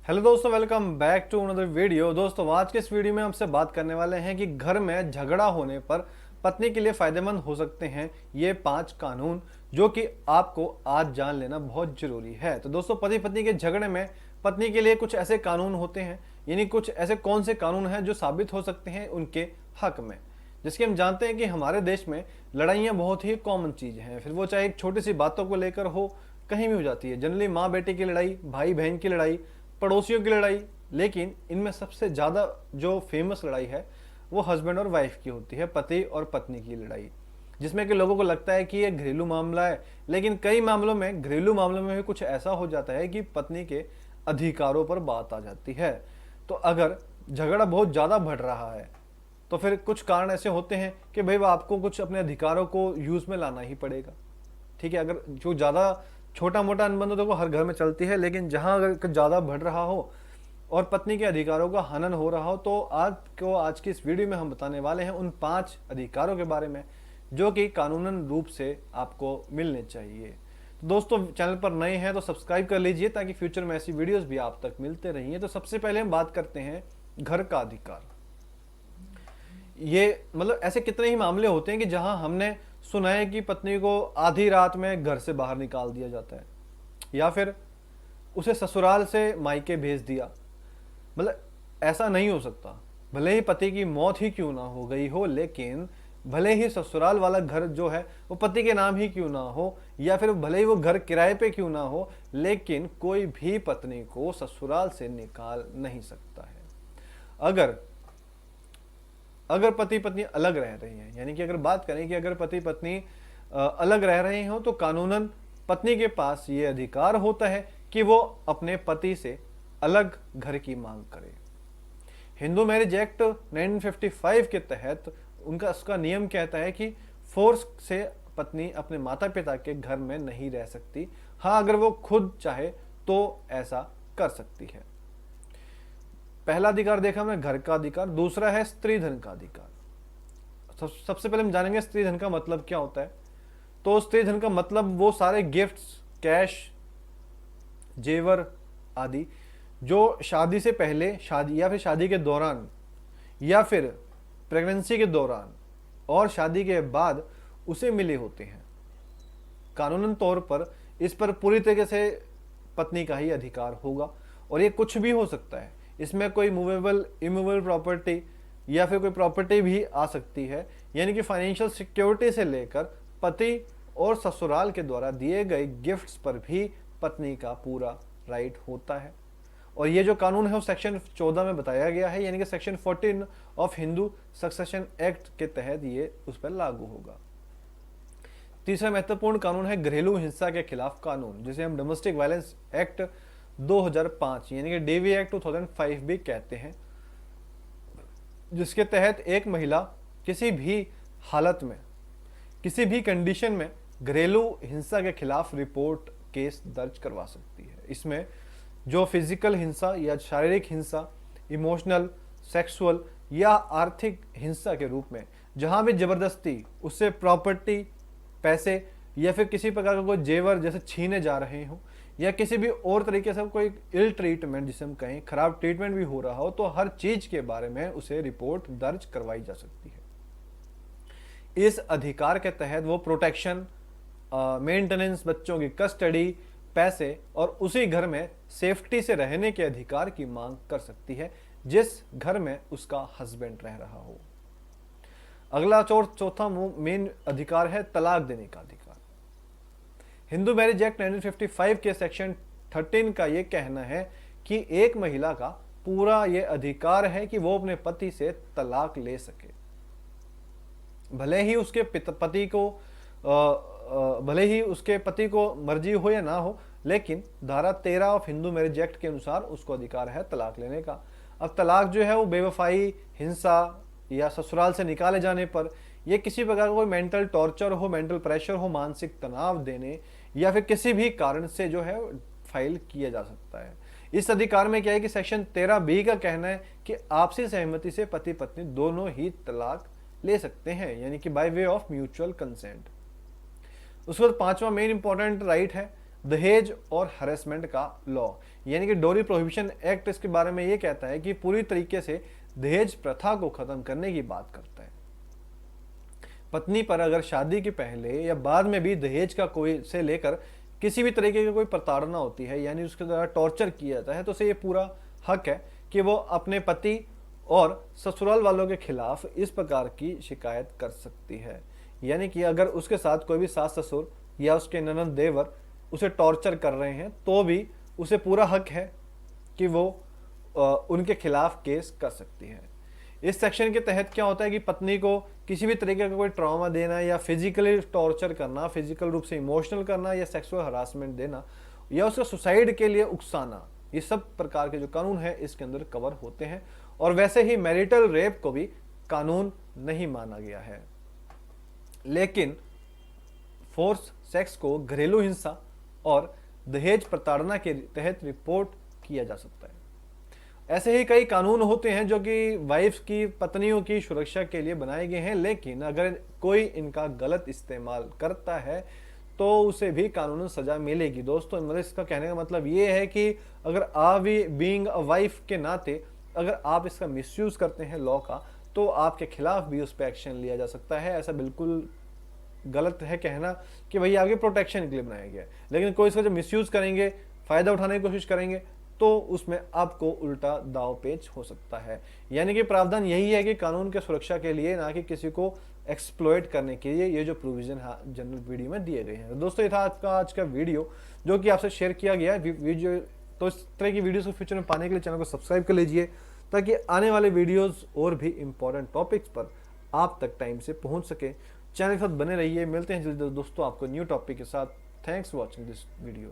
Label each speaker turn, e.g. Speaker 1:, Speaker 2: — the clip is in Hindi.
Speaker 1: हेलो दोस्तों, welcome back to another video. दोस्तों, आज के इस वीडियो में हमसे बात करने वाले हैं कि घर में झगड़ा होने पर पत्नी के लिए फ़ायदेमंद हो सकते हैं ये 5 कानून, जो कि आपको आज जान लेना बहुत ज़रूरी है। तो दोस्तों, पति पत्नी के झगड़े में पत्नी के लिए कुछ ऐसे कानून होते हैं, यानी कुछ ऐसे कौन से कानून हैं जो साबित हो सकते हैं उनके हक में। जिसके हम जानते हैं कि हमारे देश में लड़ाइयाँ बहुत ही कॉमन चीज़ हैं, फिर वो चाहे एक छोटी सी बातों को लेकर हो, कहीं भी हो जाती है। जनरली माँ बेटे की लड़ाई, भाई बहन की लड़ाई, पड़ोसियों की लड़ाई। लेकिन इनमें सबसे ज़्यादा जो फेमस लड़ाई है वो हस्बैंड और वाइफ की होती है, पति और पत्नी की लड़ाई, जिसमें कि लोगों को लगता है कि ये घरेलू मामला है। लेकिन कई मामलों में, घरेलू मामलों में भी कुछ ऐसा हो जाता है कि पत्नी के अधिकारों पर बात आ जाती है। तो अगर झगड़ा बहुत ज़्यादा बढ़ रहा है तो फिर कुछ कारण ऐसे होते हैं कि भाई वो आपको कुछ अपने अधिकारों को यूज़ में लाना ही पड़ेगा। ठीक है, अगर जो ज़्यादा छोटा मोटा अनबन तो देखो हर घर में चलती है, लेकिन जहाँ अगर कुछ ज़्यादा बढ़ रहा हो और पत्नी के अधिकारों का हनन हो रहा हो, तो आज की इस वीडियो में हम बताने वाले हैं उन 5 अधिकारों के बारे में जो कि कानूनन रूप से आपको मिलने चाहिए। तो दोस्तों, चैनल पर नए हैं तो सब्सक्राइब कर लीजिए ताकि फ्यूचर में ऐसी वीडियोस भी आप तक मिलते रहिए। तो सबसे पहले हम बात करते हैं घर का अधिकार। ये मतलब ऐसे कितने ही मामले होते हैं कि जहां हमने सुना है कि पत्नी को आधी रात में घर से बाहर निकाल दिया जाता है, या फिर उसे ससुराल से मायके भेज दिया। मतलब ऐसा नहीं हो सकता। भले ही पति की मौत ही क्यों ना हो गई हो, लेकिन भले ही ससुराल वाला घर जो है वो पति के नाम ही क्यों ना हो, या फिर भले ही वो घर किराए पे क्यों ना हो, लेकिन कोई भी पत्नी को ससुराल से निकाल नहीं सकता है। अगर अगर पति पत्नी अलग रह रही हैं, यानी कि अगर बात करें कि अगर पति पत्नी अलग रह रहे हो, तो कानूनन पत्नी के पास ये अधिकार होता है कि वो अपने पति से अलग घर की मांग करे। हिंदू मैरिज एक्ट 1955 के तहत उसका नियम कहता है कि फोर्स से पत्नी अपने माता पिता के घर में नहीं रह सकती। हाँ, अगर वो खुद चाहे तो ऐसा कर सकती है। पहला अधिकार देखा हमने घर का अधिकार। दूसरा है स्त्री धन का अधिकार। सबसे पहले हम जानेंगे स्त्री धन का मतलब क्या होता है। तो स्त्री धन का मतलब वो सारे गिफ्ट्स, कैश, जेवर आदि जो शादी से पहले, शादी या फिर शादी के दौरान, या फिर प्रेगनेंसी के दौरान और शादी के बाद उसे मिले होते हैं। कानूनन तौर पर इस पर पूरी तरीके से पत्नी का ही अधिकार होगा, और ये कुछ भी हो सकता है। इसमें कोई मूवेबल, इमूवेबल प्रॉपर्टी या फिर कोई प्रॉपर्टी भी आ सकती है, यानी कि फाइनेंशियल सिक्योरिटी से लेकर पति और ससुराल के द्वारा दिए गए गिफ्ट्स पर भी पत्नी का पूरा राइट होता है। और ये जो कानून है वो सेक्शन 14 में बताया गया है, यानी कि section 14 of Hindu succession act के तहत ये उस पर लागू होगा। तीसरा महत्वपूर्ण कानून है घरेलू हिंसा के खिलाफ कानून, जिसे हम डोमेस्टिक वायलेंस एक्ट 2005 यानी कि डीवी एक्ट 2005 भी कहते हैं, जिसके तहत एक महिला किसी भी हालत में, किसी भी कंडीशन में घरेलू हिंसा के खिलाफ रिपोर्ट, केस दर्ज करवा सकती है। इसमें जो फिजिकल हिंसा या शारीरिक हिंसा, इमोशनल, सेक्सुअल या आर्थिक हिंसा के रूप में जहां भी जबरदस्ती उससे प्रॉपर्टी, पैसे या फिर किसी प्रकार का कोई जेवर जैसे छीने जा रहे हो, या किसी भी और तरीके से कोई इल ट्रीटमेंट, जिसे हम कहें खराब ट्रीटमेंट भी हो रहा हो, तो हर चीज के बारे में उसे रिपोर्ट दर्ज करवाई जा सकती है। इस अधिकार के तहत वो प्रोटेक्शन, मेंटेनेंस, बच्चों की कस्टडी, पैसे और उसी घर में सेफ्टी से रहने के अधिकार की मांग कर सकती है जिस घर में उसका हस्बैंड रह रहा हो। अगला चौथा मेन अधिकार है तलाक देने का अधिकार। हिंदू मैरिज एक्ट 1955 के सेक्शन 13 का यह कहना है कि एक महिला का पूरा यह अधिकार है कि वो अपने पति से तलाक ले सके। भले ही उसके पति को मर्जी हो या ना हो, लेकिन धारा 13 ऑफ हिंदू मैरिज एक्ट के अनुसार उसको अधिकार है तलाक लेने का। अब तलाक जो है वो बेवफाई, हिंसा या ससुराल से निकाले जाने पर, यह किसी प्रकार का कोई मेंटल टॉर्चर हो, मेंटल प्रेशर हो, मानसिक तनाव देने या फिर किसी भी कारण से जो है फाइल किया जा सकता है। इस अधिकार में क्या है कि सेक्शन 13B का कहना है कि आपसी सहमति से पति पत्नी दोनों ही तलाक ले सकते हैं, यानी कि by way of mutual consent. उसके बाद पांचवा मेन इंपॉर्टेंट राइट है दहेज और हरेसमेंट का लॉ, यानी कि डोरी प्रोहिबिशन एक्ट इसके बारे में ये कहता है कि पूरी तरीके से दहेज प्रथा को खत्म करने की बात करता है। पत्नी पर अगर शादी के पहले या बाद में भी दहेज का कोई से लेकर किसी भी तरीके की कोई प्रताड़ना होती है, यानी उसके द्वारा टॉर्चर किया जाता है, तो उसे ये पूरा हक है कि वो अपने पति और ससुराल वालों के खिलाफ इस प्रकार की शिकायत कर सकती है। यानी कि अगर उसके साथ कोई भी सास ससुर या उसके ननद देवर उसे टॉर्चर कर रहे हैं तो भी उसे पूरा हक है कि वो उनके खिलाफ केस कर सकती है। इस सेक्शन के तहत क्या होता है कि पत्नी को किसी भी तरीके का कोई ट्रॉमा देना या फिजिकली टॉर्चर करना, फिजिकल रूप से इमोशनल करना या सेक्सुअल हरासमेंट देना या उसका सुसाइड के लिए उकसाना, ये सब प्रकार के जो कानून है इसके अंदर कवर होते हैं। और वैसे ही मैरिटल रेप को भी कानून नहीं माना गया है, लेकिन फोर्स सेक्स को घरेलू हिंसा और दहेज प्रताड़ना के तहत रिपोर्ट किया जा सकता है। ऐसे ही कई कानून होते हैं जो कि वाइफ की, पत्नियों की सुरक्षा के लिए बनाए गए हैं, लेकिन अगर कोई इनका गलत इस्तेमाल करता है तो उसे भी कानूनन सजा मिलेगी। दोस्तों मतलब इसका कहने का मतलब ये है कि अगर आप भी बीइंग अ वाइफ के नाते अगर आप इसका मिसयूज करते हैं लॉ का, तो आपके खिलाफ भी उस पर एक्शन लिया जा सकता है। ऐसा बिल्कुल गलत है कहना कि भाई आगे प्रोटेक्शन के लिए बनाया गया है, लेकिन कोई इसका जो मिसयूज करेंगे, फायदा उठाने की कोशिश करेंगे, तो उसमें आपको उल्टा दाव पेच हो सकता है। यानी कि प्रावधान यही है कि कानून के सुरक्षा के लिए, ना कि किसी को एक्सप्लॉइट करने के लिए ये जो प्रोविजन जनरल वीडियो में दिए गए हैं। दोस्तों ये था आज का वीडियो जो कि आपसे शेयर किया गया वीडियो। तो इस तरह की वीडियोस को फ्यूचर में पाने के लिए चैनल को सब्सक्राइब कर लीजिए, ताकि आने वाले वीडियोस और भी इंपॉर्टेंट टॉपिक्स पर आप तक टाइम से पहुंच सके। चैनल के साथ बने रहिए। मिलते हैं जल्दी दोस्तों आपको न्यू टॉपिक के साथ। Thanks for watching this video.